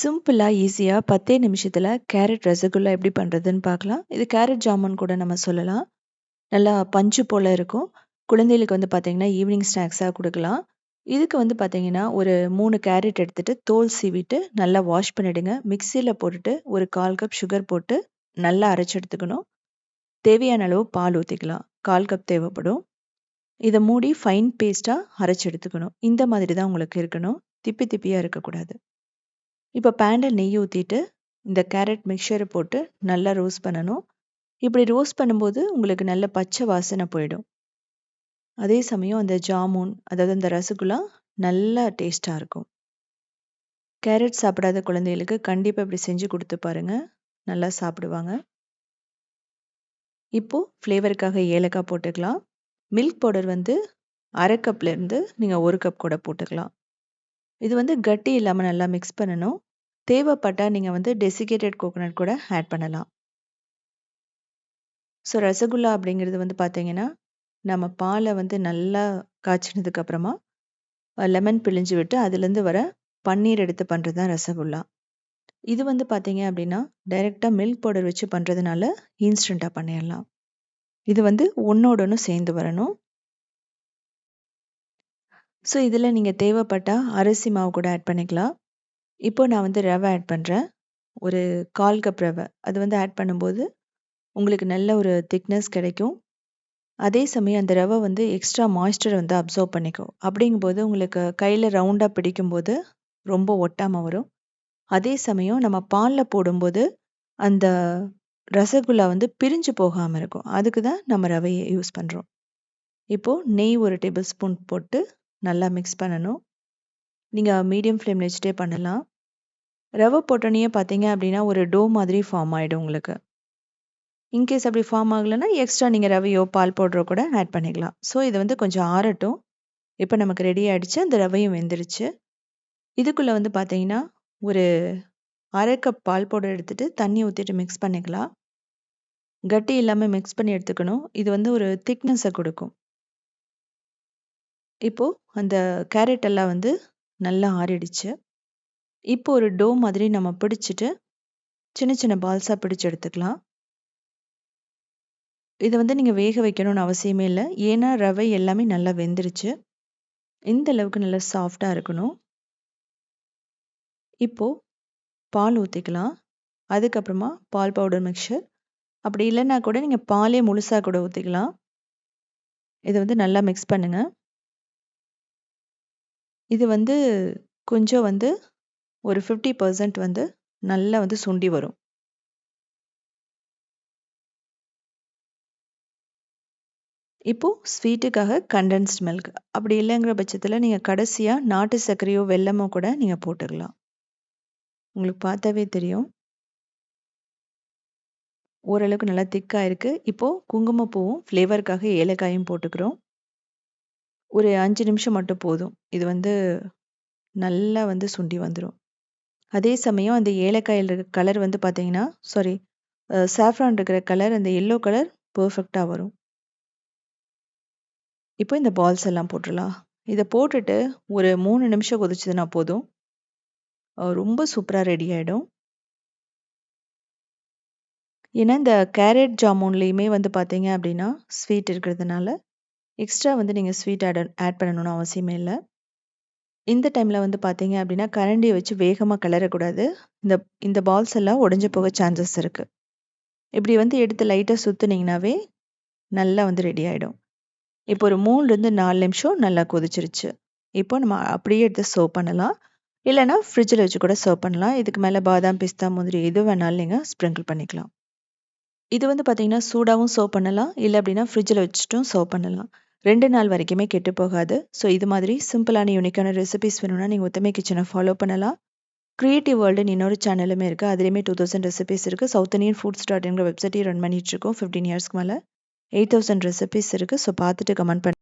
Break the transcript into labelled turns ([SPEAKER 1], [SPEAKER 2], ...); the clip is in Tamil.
[SPEAKER 1] சிம்பிளா, ஈஸியா 10 நிமிஷத்துல கேரட் ரசகுல்லா எப்படி பண்றதுன்னு பார்க்கலாம். இது கேரட் ஜாமுன் கூட நம்ம சொல்லலாம். நல்லா பஞ்சு போல இருக்கும். குழந்தைகளுக்கு வந்து பார்த்தீங்கன்னா, ஈவினிங் ஸ்நாக்ஸா குடுக்கலாம். இதுக்கு வந்து பார்த்தீங்கன்னா, ஒரு 3 கேரட் எடுத்துட்டு தோல் சீவிட்டு நல்லா வாஷ் பண்ணிடுங்க. மிக்ஸியில போட்டுட்டு ஒரு 1/4 கப் சுகர் போட்டு நல்லா அரைச்சு எடுத்துக்கணும். தேவையான அளவு பால் ஊத்திக்கலாம். 1/4 கப் தேவைப்படும். இத மூடி ஃபைன் பேஸ்ட்டா அரைச்சு எடுத்துக்கணும். இந்த மாதிரி தான் உங்களுக்கு இருக்கணும். திப்பி திப்பியா இருக்கக்கூடாது. இப்போ பேன்ல நெய் ஊத்திட்டு, இந்த கேரட் மிக்ஸ்சர போட்டு நல்லா ரோஸ்ட் பண்ணணும். இப்படி ரோஸ்ட் பண்ணும்போது உங்களுக்கு நல்ல பச்சை வாசனை போயிடும். அதே சமயம் அந்த ஜாமுன், அதாவது அந்த ரசகுல்லா நல்லா டேஸ்ட்டா இருக்கும். கேரட் சாப்பிடாத குழந்தைகளுக்கு கண்டிப்பா இப்படி செஞ்சு குடுத்து பாருங்க. நல்லா சாப்பிடுவாங்க. இப்போ ஃப்ளேவருக்காக ஏலக்காய் போட்டுக்கலாம். மில்க் பவுடர் வந்து 1/2 கப்லேருந்து நீங்க 1 கப் கூட போட்டுக்கலாம். இது வந்து கட்டி இல்லாம நல்லா மிக்ஸ் பண்ணணும். தேவைப்பட்டா நீங்க வந்து டெசிகேட்டட் கோகோனட் கூட ஆட் பண்ணலாம். ஸோ ரசகுல்லா அப்படிங்கிறது வந்து பார்த்தீங்கன்னா, நம்ம பாலை வந்து நல்லா காய்ச்சினதுக்கு அப்புறமா லெமன் பிழிஞ்சு விட்டு அதுலேருந்து வர பன்னீர் எடுத்து பண்ணுறது தான் ரசகுல்லா. இது வந்து பார்த்தீங்க அப்படின்னா, டைரெக்டாக மில்க் பவுடர் வச்சு பண்ணுறதுனால இன்ஸ்டண்ட்டாக பண்ணிடலாம். இது வந்து ஒன்றோட ஒன்று சேர்ந்து வரணும். ஸோ இதில் நீங்கள் தேவைப்பட்டா அரிசி மாவு கூட ஆட் பண்ணிக்கலாம். இப்போ நான் வந்து ரவை ஆட் பண்ணுறேன். ஒரு 1/4 கப் ரவை. அது வந்து ஆட் பண்ணும்போது உங்களுக்கு நல்ல ஒரு திக்னஸ் கிடைக்கும். அதே சமயம் அந்த ரவை வந்து எக்ஸ்ட்ரா மாய்ஸ்சர் வந்து அப்சர்வ் பண்ணிக்கும். அப்படிங்கும்போது உங்களுக்கு கையில் ரவுண்டாக பிடிக்கும்போது ரொம்ப ஒட்டாம வரும். அதே சமயம் நம்ம பாலில் போடும்போது அந்த ரசகுல்லா வந்து பிரிஞ்சு போகாமல் இருக்கும். அதுக்கு தான் நம்ம ரவையை யூஸ் பண்ணுறோம். இப்போது நெய் 1 டேபிள் ஸ்பூன் போட்டு நல்லா மிக்ஸ் பண்ணணும். நீங்கள் மீடியம் ஃப்ளேமில் வச்சுட்டே பண்ணலாம். ரவை போட்டோன்னே பார்த்தீங்க அப்படின்னா ஒரு டோ மாதிரி ஃபார்ம் ஆகிடும் உங்களுக்கு. இன்கேஸ் அப்படி ஃபார்ம் ஆகலைன்னா எக்ஸ்ட்ரா நீங்கள் ரவையோ பால் பவுடரோ கூட ஆட் பண்ணிக்கலாம். ஸோ இது வந்து கொஞ்சம் ஆறட்டும். இப்போ நமக்கு ரெடி ஆகிடுச்சு. அந்த ரவையும் வெந்துருச்சு. இதுக்குள்ளே வந்து பார்த்தீங்கன்னா ஒரு 1/2 கப் பால் பவுடர் எடுத்துகிட்டு தண்ணி ஊற்றிட்டு மிக்ஸ் பண்ணிக்கலாம். கட்டி இல்லாமல் மிக்ஸ் பண்ணி எடுத்துக்கணும். இது வந்து ஒரு திக்னஸை கொடுக்கும். இப்போது அந்த கேரட் எல்லாம் வந்து நல்லா ஆறிடுச்சு. இப்போ ஒரு டோ மாதிரி நம்ம பிடிச்சிட்டு சின்ன சின்ன பால்ஸாக பிடிச்சு எடுத்துக்கலாம். இதை வந்து நீங்கள் வேக வைக்கணும்னு அவசியமே இல்லை. ஏன்னா ரவை எல்லாமே நல்லா வெந்துருச்சு. இந்த அளவுக்கு நல்லா சாஃப்டாக இருக்கணும். இப்போது பால் ஊற்றிக்கலாம். அதுக்கப்புறமா பால் பவுடர் மிக்சர். அப்படி இல்லைன்னா கூட நீங்கள் பாலே முழுசாக கூட ஊற்றிக்கலாம். இதை வந்து நல்லா மிக்ஸ் பண்ணுங்க. இது வந்து கொஞ்சம் வந்து ஒரு 50% வந்து நல்லா வந்து சுண்டி வரும். இப்போ ஸ்வீட்டுக்காக கண்டென்ஸ்ட் மில்க். அப்படி இல்லைங்கிற பட்சத்தில் நீங்கள் கடைசியாக நாட்டு சர்க்கரையோ வெல்லமோ கூட நீங்கள் போட்டுக்கலாம். உங்களுக்கு பார்த்தாவே தெரியும். ஓரளவுக்கு நல்லா திக்காக இருக்குது. இப்போது குங்குமப்பூவும் ஃப்ளேவருக்காக ஏலக்காயும் போட்டுக்கிறோம். ஒரு 5 நிமிஷம் மட்டும் போதும். இது வந்து நல்லா வந்து சுண்டி வந்துடும். அதே சமயம் அந்த ஏலக்காயில் இருக்கிற கலர் வந்து பார்த்தீங்கன்னா சாஃப்ரான் இருக்கிற கலர், அந்த எல்லோ கலர் பர்ஃபெக்டாக வரும். இப்போ இந்த பால்ஸ் எல்லாம் போட்டுடலாம். இதை போட்டுட்டு ஒரு 3 நிமிஷம் கொதிச்சதுன்னா போதும். ரொம்ப சூப்பராக ரெடி ஆகிடும். ஏன்னா இந்த கேரட் ஜாமுன்லேயுமே வந்து பார்த்தீங்க அப்படின்னா ஸ்வீட் இருக்கிறதுனால எக்ஸ்ட்ரா வந்து நீங்கள் ஸ்வீட் ஆட் பண்ணணும்னு அவசியமே இல்லை. இந்த டைமில் வந்து பார்த்தீங்க அப்படின்னா கரண்டியை வச்சு வேகமாக கிளறக்கூடாது. இந்த இந்த பால்ஸ் எல்லாம் உடஞ்சி போக சான்சஸ் இருக்குது. இப்படி வந்து எடுத்து லைட்டாக சுற்றுனீங்கன்னாவே நல்லா வந்து ரெடி ஆகிடும். இப்போ ஒரு 3லேருந்து 4 நிமிஷம் நல்லா கொதிச்சிருச்சு. இப்போ நம்ம அப்படியே எடுத்து சர்வ் பண்ணலாம். இல்லைனா ஃப்ரிட்ஜில் வச்சு கூட சர்வ் பண்ணலாம். இதுக்கு மேலே பாதாம், பிஸ்தா, முந்திரி எது வேணாலும் நீங்கள் ஸ்ப்ரிங்கிள் பண்ணிக்கலாம். இது வந்து பார்த்தீங்கன்னா சூடாகவும் சர்வ் பண்ணலாம். இல்லை அப்படின்னா ஃப்ரிட்ஜில் வச்சுட்டும் சர்வ் பண்ணலாம். 2 நாள் வரைக்குமே கெட்டு போகாது. ஸோ இது மாதிரி சிம்பிளான யூனிக்கான ரெசிபிஸ் வேணும்னா நீங்கள் உத்தமை கிச்சனை ஃபாலோ பண்ணலாம். கிரியேட்டிவ் வேர்ல்டுன்னு இன்னொரு சேனலுமே இருக்குது. அதுலேயுமே 2000 ரெசிபிஸ் இருக்குது. southinianfoods.inங்கிற வெப்சைட்டையும் ரன் பண்ணிகிட்ருக்கோம். 15 இயர்ஸ்க்கு மேலே 8000 ரெசிபிஸ் இருக்குது. ஸோ பார்த்துட்டு கமெண்ட் பண்ணி